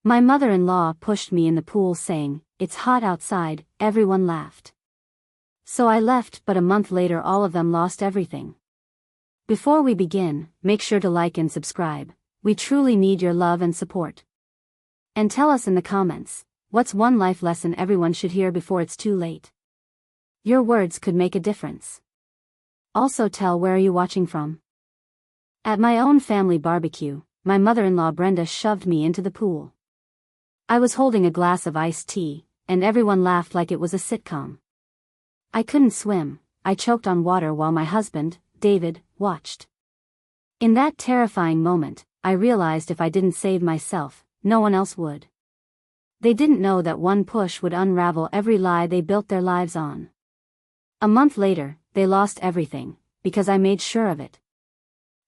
My mother-in-law pushed me in the pool saying, "It's hot outside." Everyone laughed. So I left, but a month later all of them lost everything. Before we begin, make sure to like and subscribe. We truly need your love and support. And tell us in the comments, what's one life lesson everyone should hear before it's too late? Your words could make a difference. Also tell where are you watching from. At my own family barbecue, my mother-in-law Brenda shoved me into the pool. I was holding a glass of iced tea, and everyone laughed like it was a sitcom. I couldn't swim, I choked on water while my husband, David, watched. In that terrifying moment, I realized if I didn't save myself, no one else would. They didn't know that one push would unravel every lie they built their lives on. A month later, they lost everything, because I made sure of it.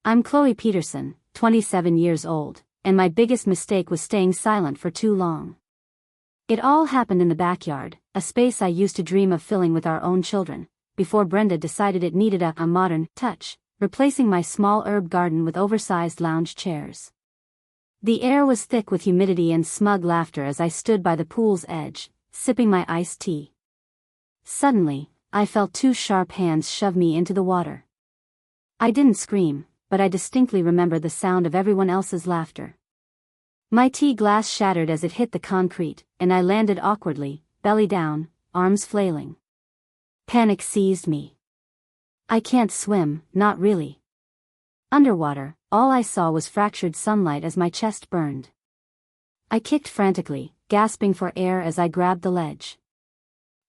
I'm Chloe Peterson, 27 years old, and my biggest mistake was staying silent for too long. It all happened in the backyard, a space I used to dream of filling with our own children, before Brenda decided it needed a modern touch, replacing my small herb garden with oversized lounge chairs. The air was thick with humidity and smug laughter as I stood by the pool's edge, sipping my iced tea. Suddenly, I felt two sharp hands shove me into the water. I didn't scream, but I distinctly remember the sound of everyone else's laughter. My tea glass shattered as it hit the concrete, and I landed awkwardly, belly down, arms flailing. Panic seized me. I can't swim, not really. Underwater, all I saw was fractured sunlight as my chest burned. I kicked frantically, gasping for air as I grabbed the ledge.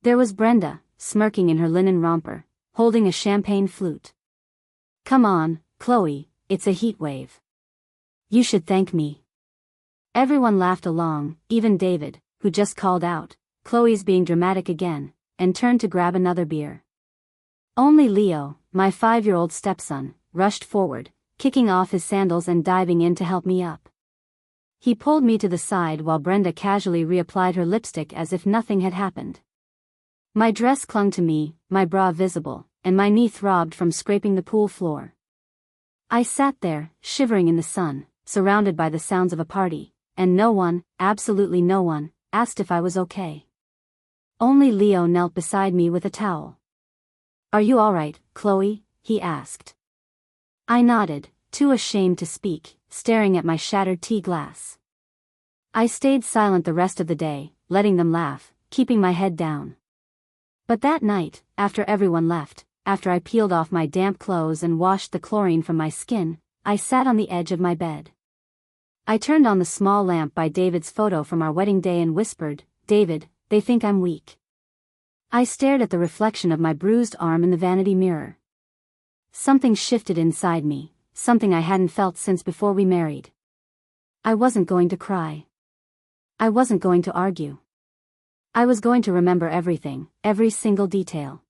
There was Brenda, smirking in her linen romper, holding a champagne flute. "Come on, Chloe, it's a heat wave. You should thank me." Everyone laughed along, even David, who just called out, "Chloe's being dramatic again," and turned to grab another beer. Only Leo, my 5-year-old stepson, rushed forward, kicking off his sandals and diving in to help me up. He pulled me to the side while Brenda casually reapplied her lipstick as if nothing had happened. My dress clung to me, my bra visible, and my knee throbbed from scraping the pool floor. I sat there, shivering in the sun, surrounded by the sounds of a party, and no one, absolutely no one, asked if I was okay. Only Leo knelt beside me with a towel. "Are you alright, Chloe?" he asked. I nodded, too ashamed to speak, staring at my shattered tea glass. I stayed silent the rest of the day, letting them laugh, keeping my head down. But that night, after everyone left, after I peeled off my damp clothes and washed the chlorine from my skin, I sat on the edge of my bed. I turned on the small lamp by David's photo from our wedding day and whispered, "David, they think I'm weak." I stared at the reflection of my bruised arm in the vanity mirror. Something shifted inside me, something I hadn't felt since before we married. I wasn't going to cry. I wasn't going to argue. I was going to remember everything, every single detail.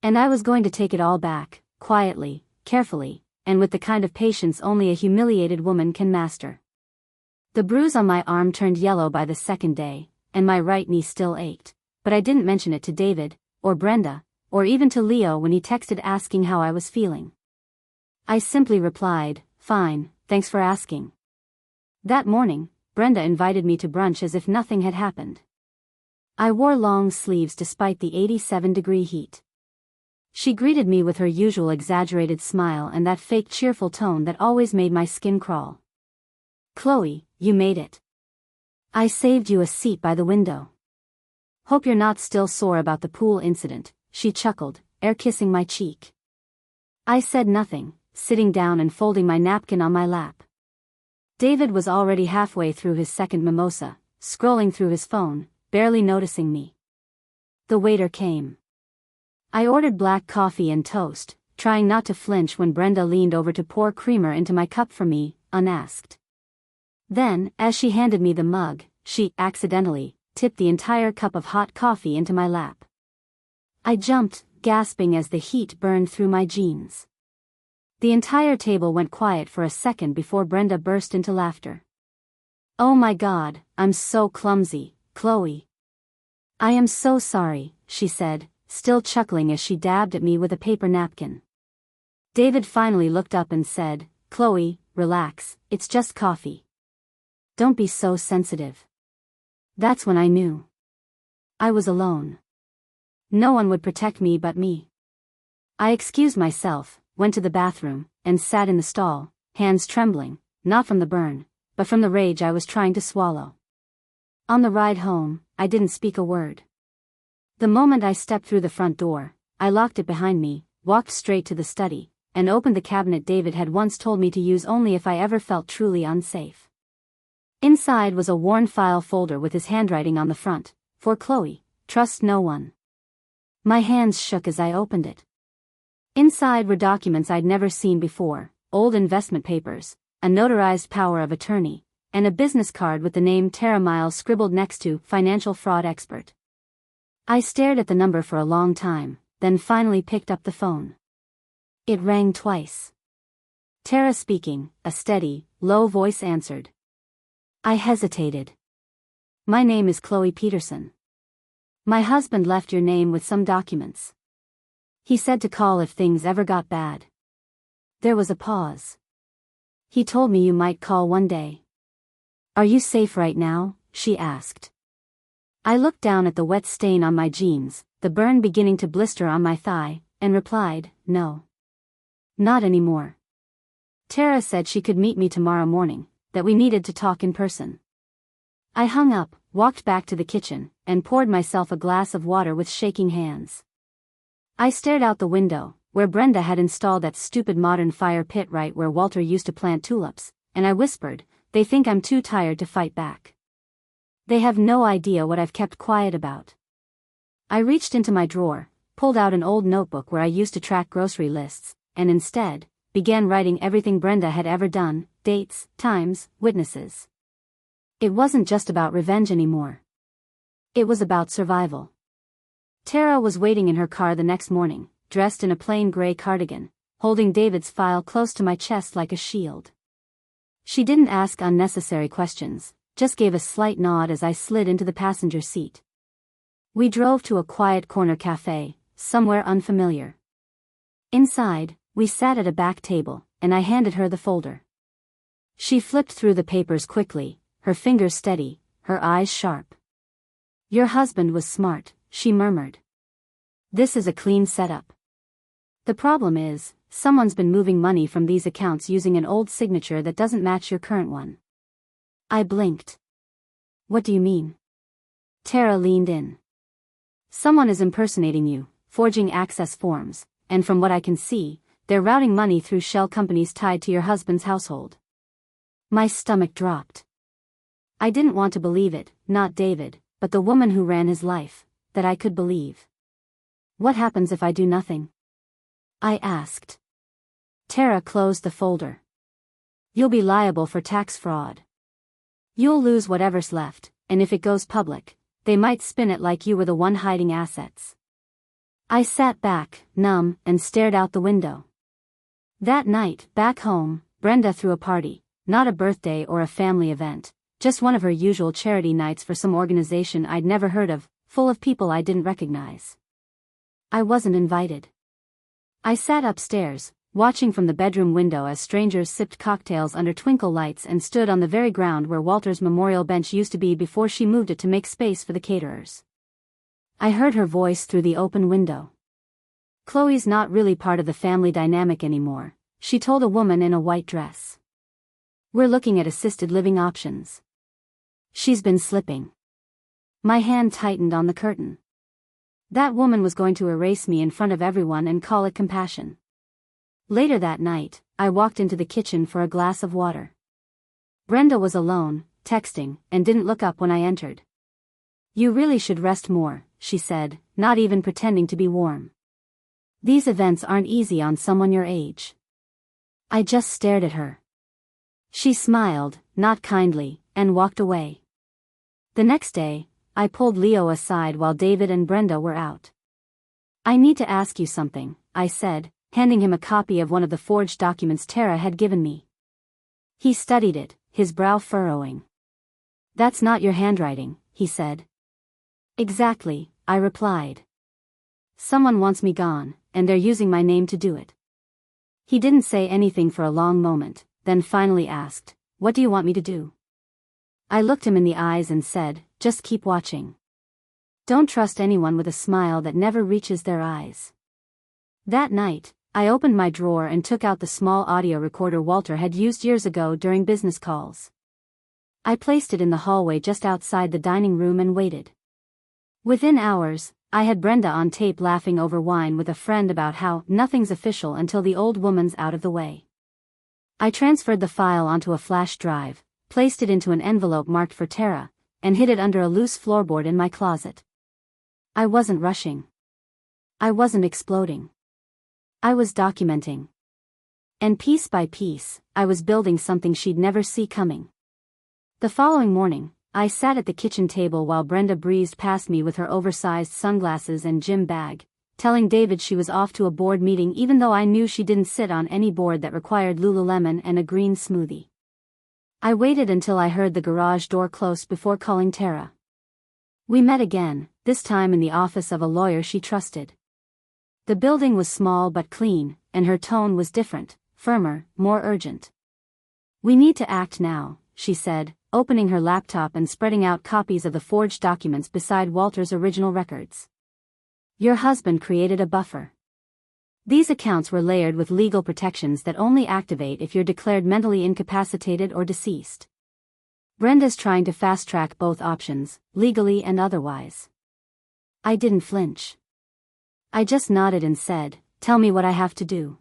And I was going to take it all back, quietly, carefully, and with the kind of patience only a humiliated woman can master. The bruise on my arm turned yellow by the second day, and my right knee still ached, but I didn't mention it to David, or Brenda, or even to Leo when he texted asking how I was feeling. I simply replied, "Fine, thanks for asking." That morning, Brenda invited me to brunch as if nothing had happened. I wore long sleeves despite the 87-degree heat. She greeted me with her usual exaggerated smile and that fake cheerful tone that always made my skin crawl. "Chloe, you made it. I saved you a seat by the window. Hope you're not still sore about the pool incident," she chuckled, air-kissing my cheek. I said nothing, sitting down and folding my napkin on my lap. David was already halfway through his second mimosa, scrolling through his phone, barely noticing me. The waiter came. I ordered black coffee and toast, trying not to flinch when Brenda leaned over to pour creamer into my cup for me, unasked. Then, as she handed me the mug, she, accidentally, tipped the entire cup of hot coffee into my lap. I jumped, gasping as the heat burned through my jeans. The entire table went quiet for a second before Brenda burst into laughter. "Oh my God, I'm so clumsy, Chloe. I am so sorry," she said, still chuckling as she dabbed at me with a paper napkin. David finally looked up and said, "Chloe, relax, it's just coffee." Don't be so sensitive. That's when I knew. I was alone. No one would protect me but me. I excused myself, went to the bathroom, and sat in the stall, hands trembling, not from the burn, but from the rage I was trying to swallow. On the ride home, I didn't speak a word. The moment I stepped through the front door, I locked it behind me, walked straight to the study, and opened the cabinet David had once told me to use only if I ever felt truly unsafe. Inside was a worn file folder with his handwriting on the front, "For Chloe, trust no one." My hands shook as I opened it. Inside were documents I'd never seen before, old investment papers, a notarized power of attorney, and a business card with the name Tara Miles scribbled next to "Financial Fraud Expert." I stared at the number for a long time, then finally picked up the phone. It rang twice. Tara speaking, a steady, low voice answered. I hesitated. My name is Chloe Peterson. My husband left your name with some documents. He said to call if things ever got bad. There was a pause. He told me you might call one day. Are you safe right now? She asked. I looked down at the wet stain on my jeans, the burn beginning to blister on my thigh, and replied, no. Not anymore. Tara said she could meet me tomorrow morning, that we needed to talk in person. I hung up, walked back to the kitchen, and poured myself a glass of water with shaking hands. I stared out the window, where Brenda had installed that stupid modern fire pit right where Walter used to plant tulips, and I whispered, they think I'm too tired to fight back. They have no idea what I've kept quiet about. I reached into my drawer, pulled out an old notebook where I used to track grocery lists, and instead, began writing everything Brenda had ever done, dates, times, witnesses. It wasn't just about revenge anymore. It was about survival. Tara was waiting in her car the next morning, dressed in a plain gray cardigan, holding David's file close to my chest like a shield. She didn't ask unnecessary questions, just gave a slight nod as I slid into the passenger seat. We drove to a quiet corner cafe, somewhere unfamiliar. Inside, we sat at a back table, and I handed her the folder. She flipped through the papers quickly, her fingers steady, her eyes sharp. Your husband was smart, she murmured. This is a clean setup. The problem is, someone's been moving money from these accounts using an old signature that doesn't match your current one. I blinked. What do you mean? Tara leaned in. Someone is impersonating you, forging access forms, and from what I can see, they're routing money through shell companies tied to your husband's household. My stomach dropped. I didn't want to believe it, not David, but the woman who ran his life, that I could believe. What happens if I do nothing? I asked. Tara closed the folder. You'll be liable for tax fraud. You'll lose whatever's left, and if it goes public, they might spin it like you were the one hiding assets. I sat back, numb, and stared out the window. That night, back home, Brenda threw a party, not a birthday or a family event, just one of her usual charity nights for some organization I'd never heard of, full of people I didn't recognize. I wasn't invited. I sat upstairs, watching from the bedroom window as strangers sipped cocktails under twinkle lights and stood on the very ground where Walter's memorial bench used to be before she moved it to make space for the caterers. I heard her voice through the open window. Chloe's not really part of the family dynamic anymore, she told a woman in a white dress. We're looking at assisted living options. She's been slipping. My hand tightened on the curtain. That woman was going to erase me in front of everyone and call it compassion. Later that night, I walked into the kitchen for a glass of water. Brenda was alone, texting, and didn't look up when I entered. You really should rest more, she said, not even pretending to be warm. These events aren't easy on someone your age. I just stared at her. She smiled, not kindly, and walked away. The next day, I pulled Leo aside while David and Brenda were out. I need to ask you something, I said, handing him a copy of one of the forged documents Tara had given me. He studied it, his brow furrowing. That's not your handwriting, he said. Exactly, I replied. Someone wants me gone, and they're using my name to do it. He didn't say anything for a long moment, then finally asked, what do you want me to do? I looked him in the eyes and said, "Just keep watching. Don't trust anyone with a smile that never reaches their eyes." That night, I opened my drawer and took out the small audio recorder Walter had used years ago during business calls. I placed it in the hallway just outside the dining room and waited. Within hours, I had Brenda on tape laughing over wine with a friend about how nothing's official until the old woman's out of the way. I transferred the file onto a flash drive, placed it into an envelope marked for Tara, and hid it under a loose floorboard in my closet. I wasn't rushing. I wasn't exploding. I was documenting. And piece by piece, I was building something she'd never see coming. The following morning, I sat at the kitchen table while Brenda breezed past me with her oversized sunglasses and gym bag, telling David she was off to a board meeting even though I knew she didn't sit on any board that required Lululemon and a green smoothie. I waited until I heard the garage door close before calling Tara. We met again, this time in the office of a lawyer she trusted. The building was small but clean, and her tone was different, firmer, more urgent. "We need to act now," she said, opening her laptop and spreading out copies of the forged documents beside Walter's original records. "Your husband created a buffer. These accounts were layered with legal protections that only activate if you're declared mentally incapacitated or deceased. Brenda's trying to fast-track both options, legally and otherwise." I didn't flinch. I just nodded and said, "Tell me what I have to do."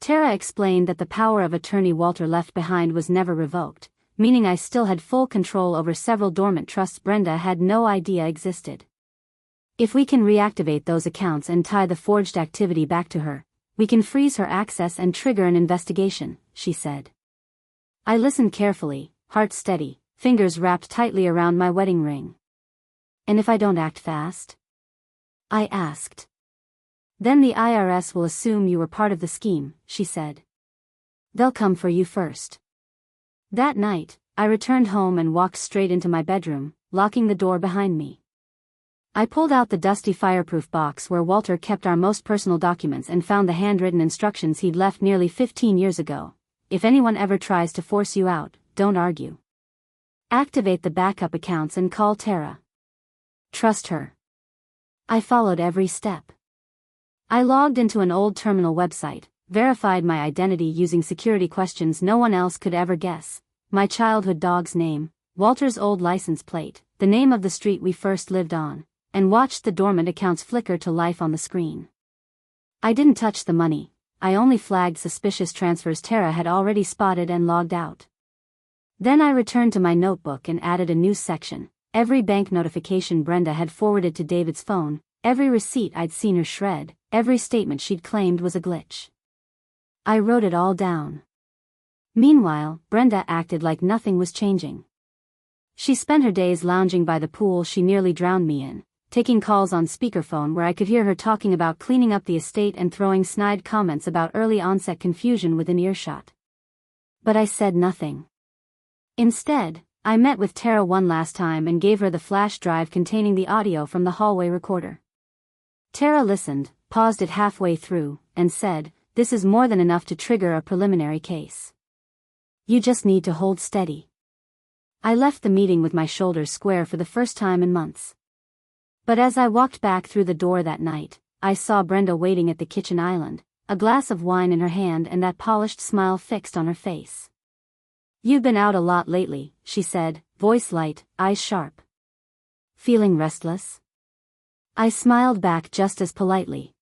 Tara explained that the power of attorney Walter left behind was never revoked, meaning I still had full control over several dormant trusts Brenda had no idea existed. "If we can reactivate those accounts and tie the forged activity back to her, we can freeze her access and trigger an investigation," she said. I listened carefully, heart steady, fingers wrapped tightly around my wedding ring. "And if I don't act fast?" I asked. "Then the IRS will assume you were part of the scheme," she said. "They'll come for you first." That night, I returned home and walked straight into my bedroom, locking the door behind me. I pulled out the dusty fireproof box where Walter kept our most personal documents and found the handwritten instructions he'd left nearly 15 years ago. "If anyone ever tries to force you out, don't argue. Activate the backup accounts and call Tara. Trust her." I followed every step. I logged into an old terminal website, verified my identity using security questions no one else could ever guess, my childhood dog's name, Walter's old license plate, the name of the street we first lived on, and watched the dormant accounts flicker to life on the screen. I didn't touch the money, I only flagged suspicious transfers Tara had already spotted and logged out. Then I returned to my notebook and added a new section, every bank notification Brenda had forwarded to David's phone, every receipt I'd seen her shred, every statement she'd claimed was a glitch. I wrote it all down. Meanwhile, Brenda acted like nothing was changing. She spent her days lounging by the pool she nearly drowned me in, taking calls on speakerphone where I could hear her talking about cleaning up the estate and throwing snide comments about early onset confusion within earshot. But I said nothing. Instead, I met with Tara one last time and gave her the flash drive containing the audio from the hallway recorder. Tara listened, paused it halfway through, and said, "This is more than enough to trigger a preliminary case. You just need to hold steady." I left the meeting with my shoulders square for the first time in months. But as I walked back through the door that night, I saw Brenda waiting at the kitchen island, a glass of wine in her hand and that polished smile fixed on her face. "You've been out a lot lately," she said, voice light, eyes sharp. "Feeling restless?" I smiled back just as politely.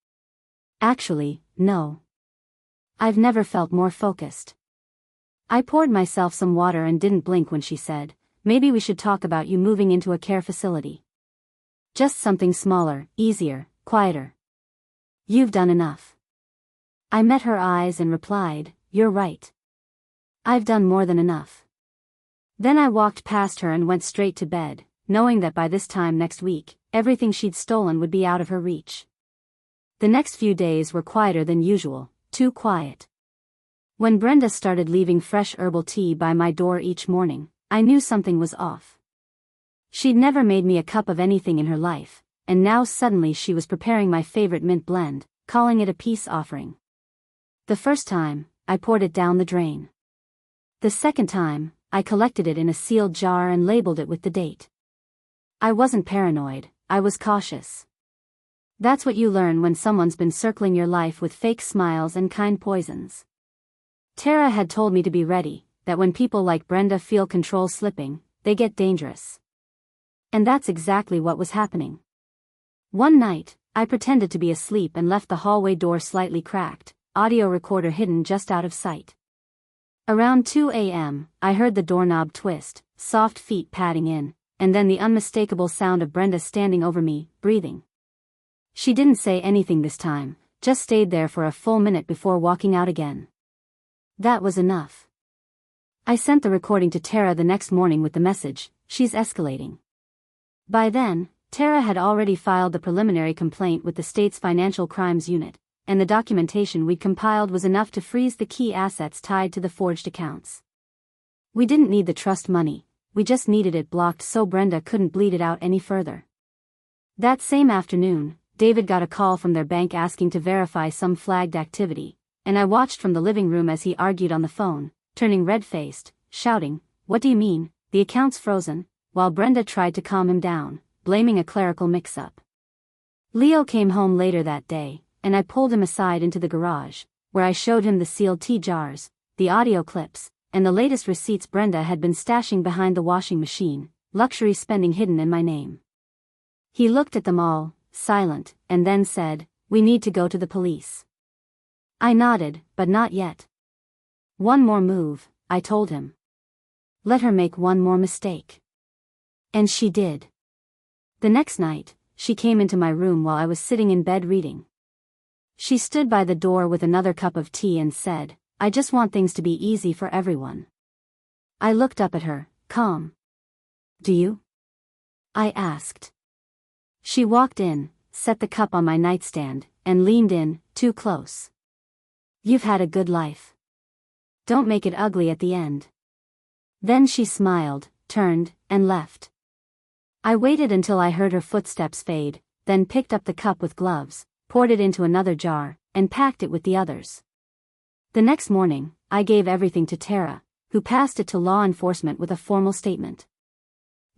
"Actually, no. I've never felt more focused." I poured myself some water and didn't blink when she said, "Maybe we should talk about you moving into a care facility. Just something smaller, easier, quieter. You've done enough." I met her eyes and replied, "You're right. I've done more than enough." Then I walked past her and went straight to bed, knowing that by this time next week, everything she'd stolen would be out of her reach. The next few days were quieter than usual, too quiet. When Brenda started leaving fresh herbal tea by my door each morning, I knew something was off. She'd never made me a cup of anything in her life, and now suddenly she was preparing my favorite mint blend, calling it a peace offering. The first time, I poured it down the drain. The second time, I collected it in a sealed jar and labeled it with the date. I wasn't paranoid, I was cautious. That's what you learn when someone's been circling your life with fake smiles and kind poisons. Tara had told me to be ready, that when people like Brenda feel control slipping, they get dangerous. And that's exactly what was happening. One night, I pretended to be asleep and left the hallway door slightly cracked, audio recorder hidden just out of sight. Around 2 a.m., I heard the doorknob twist, soft feet padding in, and then the unmistakable sound of Brenda standing over me, breathing. She didn't say anything this time, just stayed there for a full minute before walking out again. That was enough. I sent the recording to Tara the next morning with the message, "She's escalating." By then, Tara had already filed the preliminary complaint with the state's financial crimes unit, and the documentation we'd compiled was enough to freeze the key assets tied to the forged accounts. We didn't need the trust money, we just needed it blocked so Brenda couldn't bleed it out any further. That same afternoon, David got a call from their bank asking to verify some flagged activity, and I watched from the living room as he argued on the phone, turning red-faced, shouting, "What do you mean, the account's frozen?" while Brenda tried to calm him down, blaming a clerical mix-up. Leo came home later that day, and I pulled him aside into the garage, where I showed him the sealed tea jars, the audio clips, and the latest receipts Brenda had been stashing behind the washing machine, luxury spending hidden in my name. He looked at them all, silent, and then said, "We need to go to the police." I nodded, but not yet. "One more move," I told him. "Let her make one more mistake." And she did. The next night, she came into my room while I was sitting in bed reading. She stood by the door with another cup of tea and said, "I just want things to be easy for everyone." I looked up at her, calm. "Do you?" I asked. She walked in, set the cup on my nightstand, and leaned in, too close. "You've had a good life. Don't make it ugly at the end." Then she smiled, turned, and left. I waited until I heard her footsteps fade, then picked up the cup with gloves, poured it into another jar, and packed it with the others. The next morning, I gave everything to Tara, who passed it to law enforcement with a formal statement.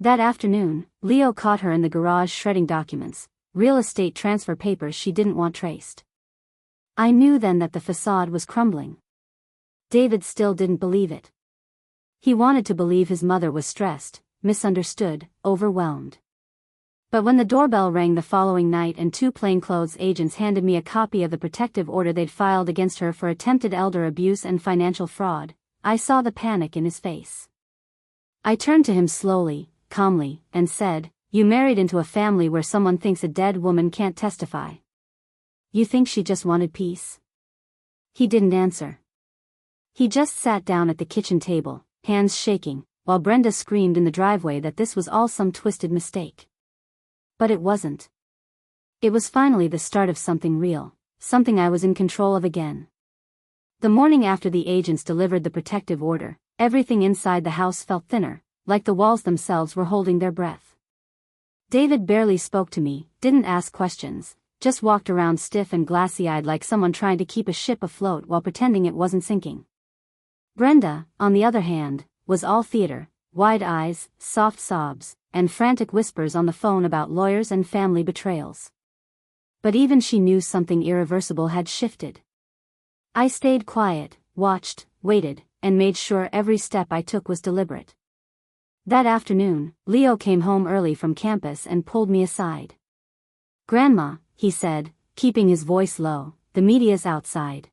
That afternoon, Leo caught her in the garage shredding documents, real estate transfer papers she didn't want traced. I knew then that the facade was crumbling. David still didn't believe it. He wanted to believe his mother was stressed, misunderstood, overwhelmed. But when the doorbell rang the following night and two plainclothes agents handed me a copy of the protective order they'd filed against her for attempted elder abuse and financial fraud, I saw the panic in his face. I turned to him slowly, calmly, and said, "You married into a family where someone thinks a dead woman can't testify. You think she just wanted peace?" He didn't answer. He just sat down at the kitchen table, hands shaking, while Brenda screamed in the driveway that this was all some twisted mistake. But it wasn't. It was finally the start of something real, something I was in control of again. The morning after the agents delivered the protective order, everything inside the house felt thinner, like the walls themselves were holding their breath. David barely spoke to me, didn't ask questions, just walked around stiff and glassy-eyed like someone trying to keep a ship afloat while pretending it wasn't sinking. Brenda, on the other hand, was all theater, wide eyes, soft sobs, and frantic whispers on the phone about lawyers and family betrayals. But even she knew something irreversible had shifted. I stayed quiet, watched, waited, and made sure every step I took was deliberate. That afternoon, Leo came home early from campus and pulled me aside. "Grandma," he said, keeping his voice low, "the media's outside.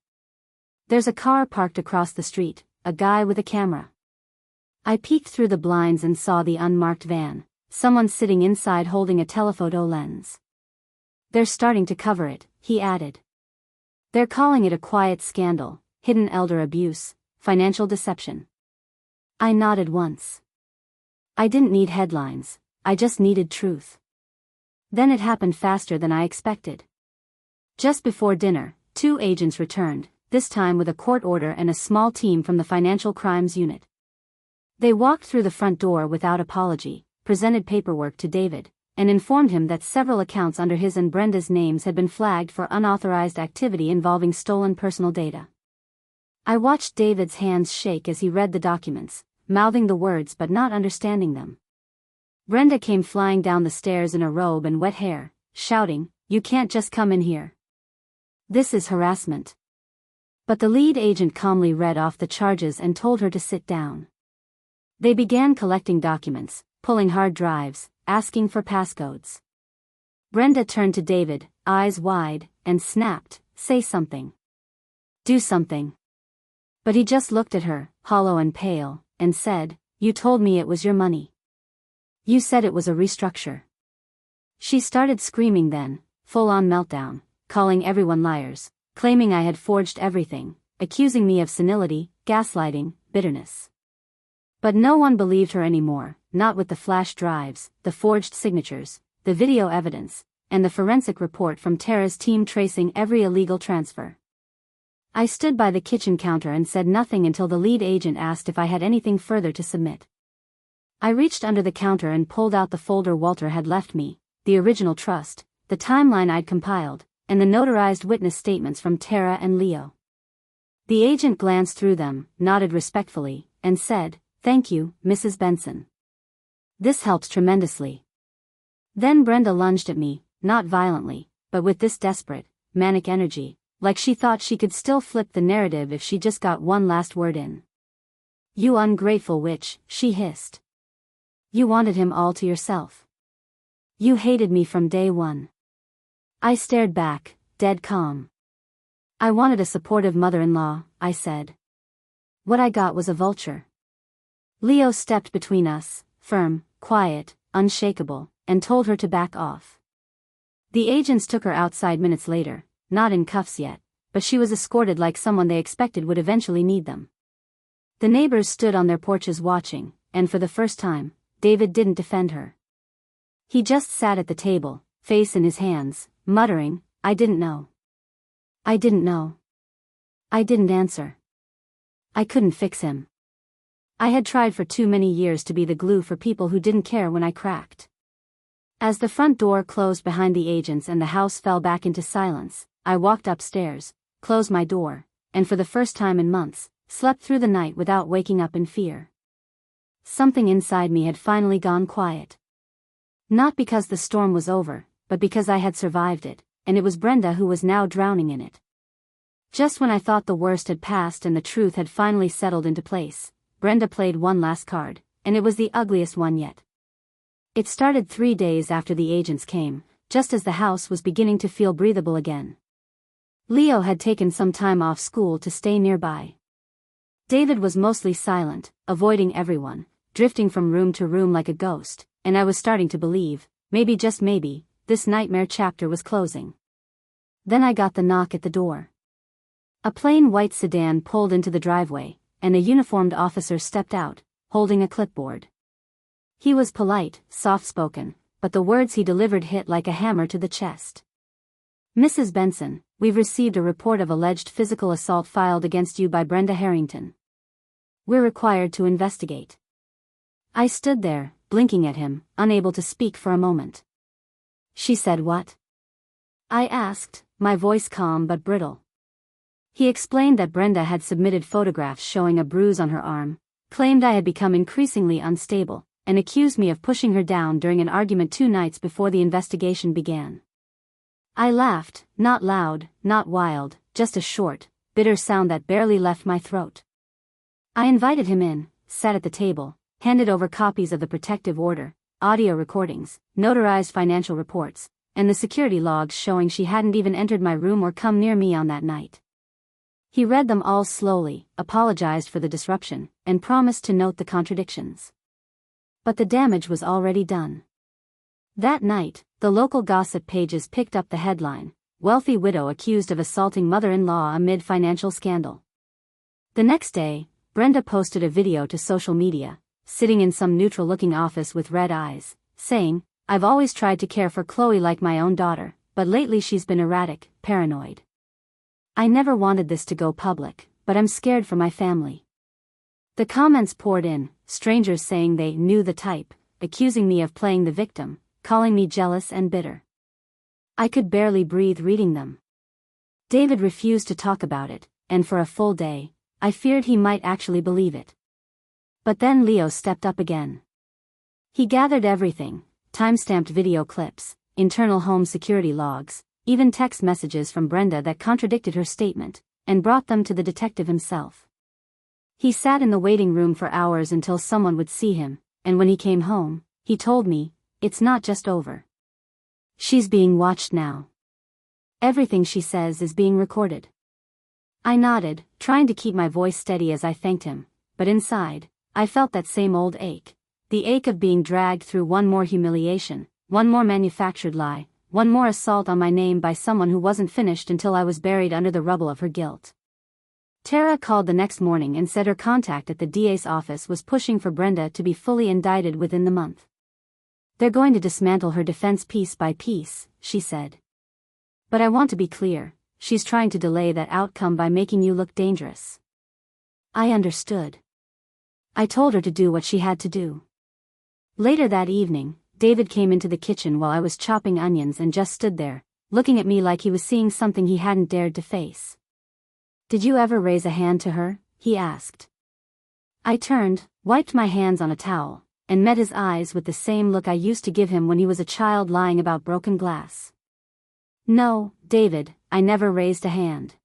There's a car parked across the street, a guy with a camera." I peeked through the blinds and saw the unmarked van, someone sitting inside holding a telephoto lens. "They're starting to cover it," he added. "They're calling it a quiet scandal, hidden elder abuse, financial deception." I nodded once. I didn't need headlines, I just needed truth. Then it happened faster than I expected. Just before dinner, two agents returned, this time with a court order and a small team from the financial crimes unit. They walked through the front door without apology, presented paperwork to David, and informed him that several accounts under his and Brenda's names had been flagged for unauthorized activity involving stolen personal data. I watched David's hands shake as he read the documents, mouthing the words but not understanding them. Brenda came flying down the stairs in a robe and wet hair, shouting, "You can't just come in here. This is harassment." But the lead agent calmly read off the charges and told her to sit down. They began collecting documents, pulling hard drives, asking for passcodes. Brenda turned to David, eyes wide, and snapped, "Say something. Do something." But he just looked at her, hollow and pale, and said, "You told me it was your money. You said it was a restructure." She started screaming then, full-on meltdown, calling everyone liars, claiming I had forged everything, accusing me of senility, gaslighting, bitterness. But no one believed her anymore, not with the flash drives, the forged signatures, the video evidence, and the forensic report from Tara's team tracing every illegal transfer. I stood by the kitchen counter and said nothing until the lead agent asked if I had anything further to submit. I reached under the counter and pulled out the folder Walter had left me, the original trust, the timeline I'd compiled, and the notarized witness statements from Tara and Leo. The agent glanced through them, nodded respectfully, and said, "Thank you, Mrs. Benson. This helps tremendously." Then Brenda lunged at me, not violently, but with this desperate, manic energy, like she thought she could still flip the narrative if she just got one last word in. "You ungrateful witch," she hissed. "You wanted him all to yourself. You hated me from day one." I stared back, dead calm. "I wanted a supportive mother-in-law," I said. "What I got was a vulture." Leo stepped between us, firm, quiet, unshakable, and told her to back off. The agents took her outside minutes later, not in cuffs yet, but she was escorted like someone they expected would eventually need them. The neighbors stood on their porches watching, and for the first time, David didn't defend her. He just sat at the table, face in his hands, muttering, "I didn't know. I didn't know. I didn't answer. I couldn't fix him. I had tried for too many years to be the glue for people who didn't care when I cracked." As the front door closed behind the agents and the house fell back into silence, I walked upstairs, closed my door, and for the first time in months, slept through the night without waking up in fear. Something inside me had finally gone quiet. Not because the storm was over, but because I had survived it, and it was Brenda who was now drowning in it. Just when I thought the worst had passed and the truth had finally settled into place, Brenda played one last card, and it was the ugliest one yet. It started 3 days after the agents came, just as the house was beginning to feel breathable again. Leo had taken some time off school to stay nearby. David was mostly silent, avoiding everyone, drifting from room to room like a ghost, and I was starting to believe, maybe just maybe, this nightmare chapter was closing. Then I got the knock at the door. A plain white sedan pulled into the driveway, and a uniformed officer stepped out, holding a clipboard. He was polite, soft-spoken, but the words he delivered hit like a hammer to the chest. "Mrs. Benson, we've received a report of alleged physical assault filed against you by Brenda Harrington. We're required to investigate." I stood there, blinking at him, unable to speak for a moment. "She said what?" I asked, my voice calm but brittle. He explained that Brenda had submitted photographs showing a bruise on her arm, claimed I had become increasingly unstable, and accused me of pushing her down during an argument 2 nights before the investigation began. I laughed, not loud, not wild, just a short, bitter sound that barely left my throat. I invited him in, sat at the table, handed over copies of the protective order, audio recordings, notarized financial reports, and the security logs showing she hadn't even entered my room or come near me on that night. He read them all slowly, apologized for the disruption, and promised to note the contradictions. But the damage was already done. That night, the local gossip pages picked up the headline, "Wealthy Widow Accused of Assaulting Mother-in-Law Amid Financial Scandal." The next day, Brenda posted a video to social media, sitting in some neutral-looking office with red eyes, saying, "I've always tried to care for Chloe like my own daughter, but lately she's been erratic, paranoid. I never wanted this to go public, but I'm scared for my family." The comments poured in, strangers saying they knew the type, accusing me of playing the victim, calling me jealous and bitter. I could barely breathe reading them. David refused to talk about it, and for a full day, I feared he might actually believe it. But then Leo stepped up again. He gathered everything, time-stamped video clips, internal home security logs, even text messages from Brenda that contradicted her statement, and brought them to the detective himself. He sat in the waiting room for hours until someone would see him, and when he came home, he told me, "It's not just over. She's being watched now. Everything she says is being recorded." I nodded, trying to keep my voice steady as I thanked him, but inside, I felt that same old ache. The ache of being dragged through one more humiliation, one more manufactured lie, one more assault on my name by someone who wasn't finished until I was buried under the rubble of her guilt. Tara called the next morning and said her contact at the DA's office was pushing for Brenda to be fully indicted within the month. "They're going to dismantle her defense piece by piece," she said. "But I want to be clear, she's trying to delay that outcome by making you look dangerous." I understood. I told her to do what she had to do. Later that evening, David came into the kitchen while I was chopping onions and just stood there, looking at me like he was seeing something he hadn't dared to face. "Did you ever raise a hand to her?" he asked. I turned, wiped my hands on a towel, and met his eyes with the same look I used to give him when he was a child lying about broken glass. "No, David, I never raised a hand.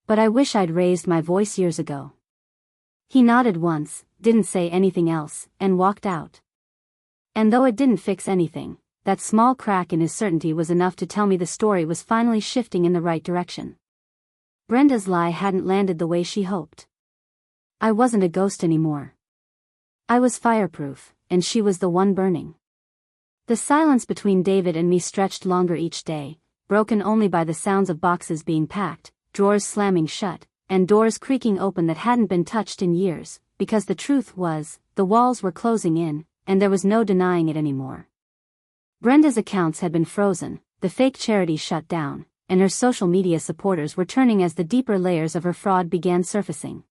But I wish I'd raised my voice years ago." He nodded once, didn't say anything else, and walked out. And though it didn't fix anything, that small crack in his certainty was enough to tell me the story was finally shifting in the right direction. Brenda's lie hadn't landed the way she hoped. I wasn't a ghost anymore. I was fireproof, and she was the one burning. The silence between David and me stretched longer each day, broken only by the sounds of boxes being packed, drawers slamming shut, and doors creaking open that hadn't been touched in years, because the truth was, the walls were closing in, and there was no denying it anymore. Brenda's accounts had been frozen, the fake charity shut down, and her social media supporters were turning as the deeper layers of her fraud began surfacing.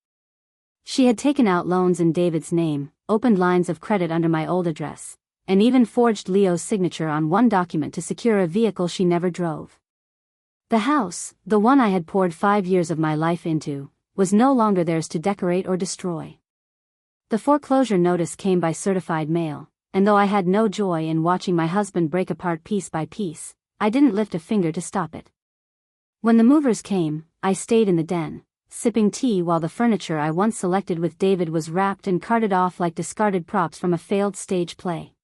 She had taken out loans in David's name, opened lines of credit under my old address, and even forged Leo's signature on one document to secure a vehicle she never drove. The house, the one I had poured 5 years of my life into, was no longer theirs to decorate or destroy. The foreclosure notice came by certified mail, and though I had no joy in watching my husband break apart piece by piece, I didn't lift a finger to stop it. When the movers came, I stayed in the den, sipping tea while the furniture I once selected with David was wrapped and carted off like discarded props from a failed stage play.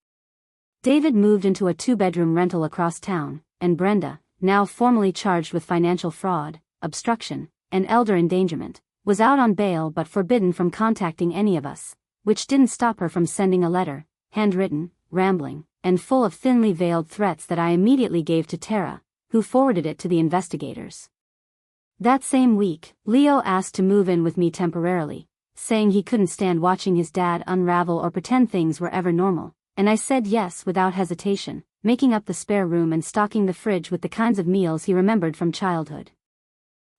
David moved into a 2-bedroom rental across town, and Brenda, now formally charged with financial fraud, obstruction, and elder endangerment, was out on bail but forbidden from contacting any of us, which didn't stop her from sending a letter, handwritten, rambling, and full of thinly veiled threats that I immediately gave to Tara, who forwarded it to the investigators. That same week, Leo asked to move in with me temporarily, saying he couldn't stand watching his dad unravel or pretend things were ever normal, and I said yes without hesitation, making up the spare room and stocking the fridge with the kinds of meals he remembered from childhood.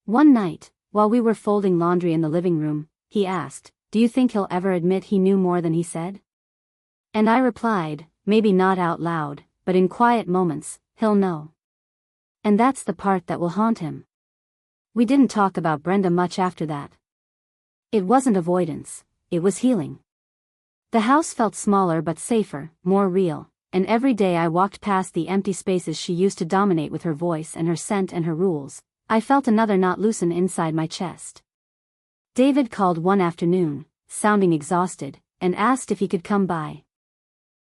One night, while we were folding laundry in the living room, he asked, "Do you think he'll ever admit he knew more than he said?" And I replied, "Maybe not out loud, but in quiet moments, he'll know. And that's the part that will haunt him." We didn't talk about Brenda much after that. It wasn't avoidance, it was healing. The house felt smaller but safer, more real, and every day I walked past the empty spaces she used to dominate with her voice and her scent and her rules, I felt another knot loosen inside my chest. David called one afternoon, sounding exhausted, and asked if he could come by.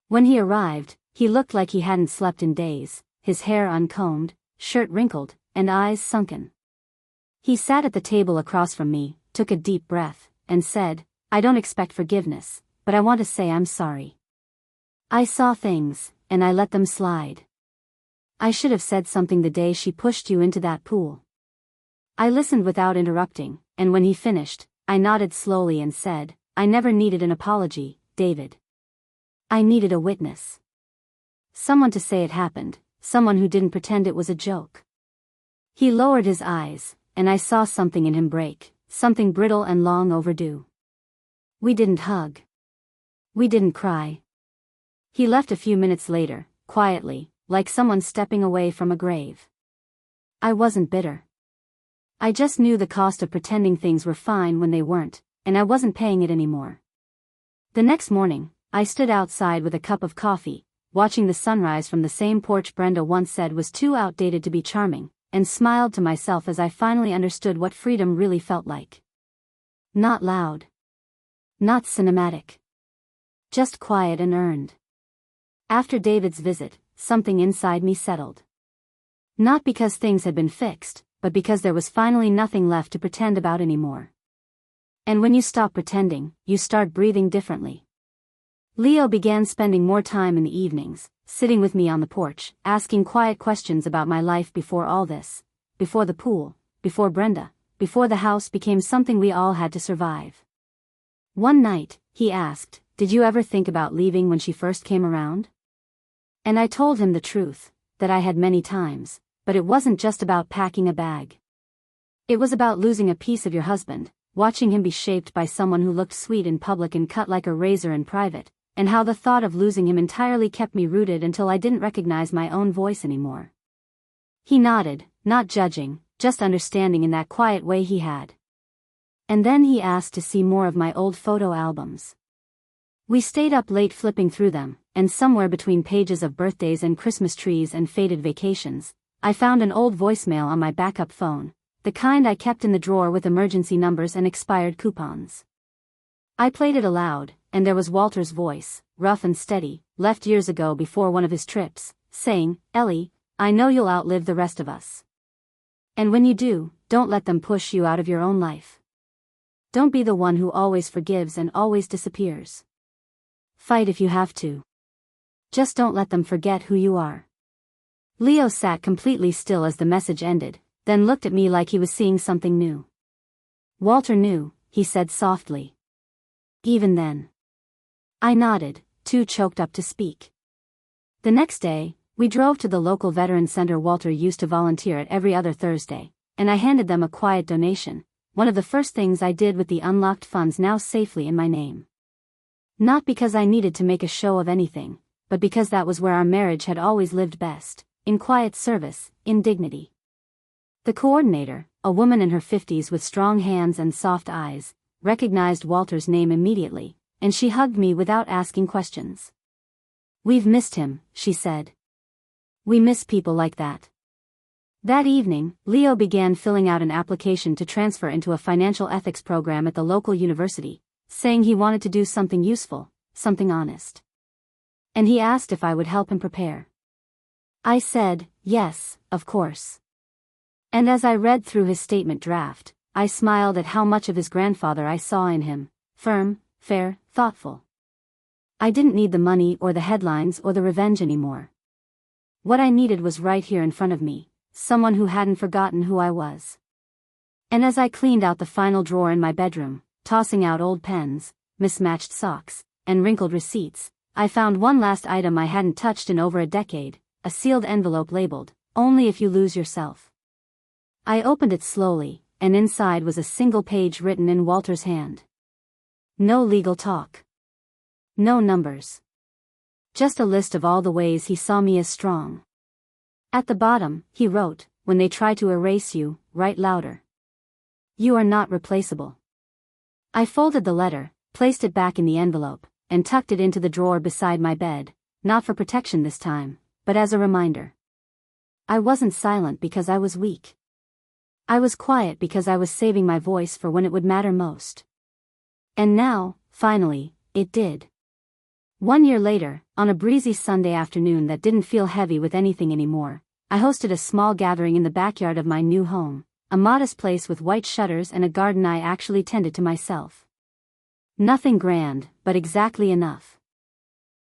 When he arrived, he looked like he hadn't slept in days, his hair uncombed, shirt wrinkled, and eyes sunken. He sat at the table across from me, took a deep breath, and said, "I don't expect forgiveness, but I want to say I'm sorry. I saw things, and I let them slide. I should have said something the day she pushed you into that pool." I listened without interrupting, and when he finished, I nodded slowly and said, "I never needed an apology, David. I needed a witness. Someone to say it happened, someone who didn't pretend it was a joke." He lowered his eyes, and I saw something in him break, something brittle and long overdue. We didn't hug. We didn't cry. He left a few minutes later, quietly, like someone stepping away from a grave. I wasn't bitter. I just knew the cost of pretending things were fine when they weren't, and I wasn't paying it anymore. The next morning, I stood outside with a cup of coffee, watching the sunrise from the same porch Brenda once said was too outdated to be charming, and smiled to myself as I finally understood what freedom really felt like. Not loud. Not cinematic. Just quiet and earned. After David's visit, something inside me settled. Not because things had been fixed, but because there was finally nothing left to pretend about anymore. And when you stop pretending, you start breathing differently. Leo began spending more time in the evenings, sitting with me on the porch, asking quiet questions about my life before all this, before the pool, before Brenda, before the house became something we all had to survive. One night, he asked, "Did you ever think about leaving when she first came around?" And I told him the truth, that I had many times, but it wasn't just about packing a bag. It was about losing a piece of your husband, watching him be shaped by someone who looked sweet in public and cut like a razor in private, and how the thought of losing him entirely kept me rooted until I didn't recognize my own voice anymore. He nodded, not judging, just understanding in that quiet way he had. And then he asked to see more of my old photo albums. We stayed up late flipping through them, and somewhere between pages of birthdays and Christmas trees and faded vacations, I found an old voicemail on my backup phone, the kind I kept in the drawer with emergency numbers and expired coupons. I played it aloud, and there was Walter's voice, rough and steady, left years ago before one of his trips, saying, "Ellie, I know you'll outlive the rest of us. And when you do, don't let them push you out of your own life. Don't be the one who always forgives and always disappears. Fight if you have to. Just don't let them forget who you are." Leo sat completely still as the message ended, then looked at me like he was seeing something new. "Walter knew," he said softly. "Even then." I nodded, too choked up to speak. The next day, we drove to the local veteran center Walter used to volunteer at every other Thursday, and I handed them a quiet donation, one of the first things I did with the unlocked funds now safely in my name. Not because I needed to make a show of anything, but because that was where our marriage had always lived best, in quiet service, in dignity. The coordinator, a woman in her 50s with strong hands and soft eyes, recognized Walter's name immediately, and she hugged me without asking questions. "We've missed him," she said. "We miss people like that." That evening, Leo began filling out an application to transfer into a financial ethics program at the local university, saying he wanted to do something useful, something honest. And he asked if I would help him prepare. I said, yes, of course. And as I read through his statement draft, I smiled at how much of his grandfather I saw in him, firm, fair, thoughtful. I didn't need the money or the headlines or the revenge anymore. What I needed was right here in front of me, someone who hadn't forgotten who I was. And as I cleaned out the final drawer in my bedroom, tossing out old pens, mismatched socks, and wrinkled receipts, I found one last item I hadn't touched in over a decade, a sealed envelope labeled, "Only if you lose yourself." I opened it slowly, and inside was a single page written in Walter's hand. No legal talk. No numbers. Just a list of all the ways he saw me as strong. At the bottom, he wrote, "When they try to erase you, write louder. You are not replaceable." I folded the letter, placed it back in the envelope, and tucked it into the drawer beside my bed, not for protection this time, but as a reminder. I wasn't silent because I was weak. I was quiet because I was saving my voice for when it would matter most. And now, finally, it did. 1 year later, on a breezy Sunday afternoon that didn't feel heavy with anything anymore, I hosted a small gathering in the backyard of my new home, a modest place with white shutters and a garden I actually tended to myself. Nothing grand, but exactly enough.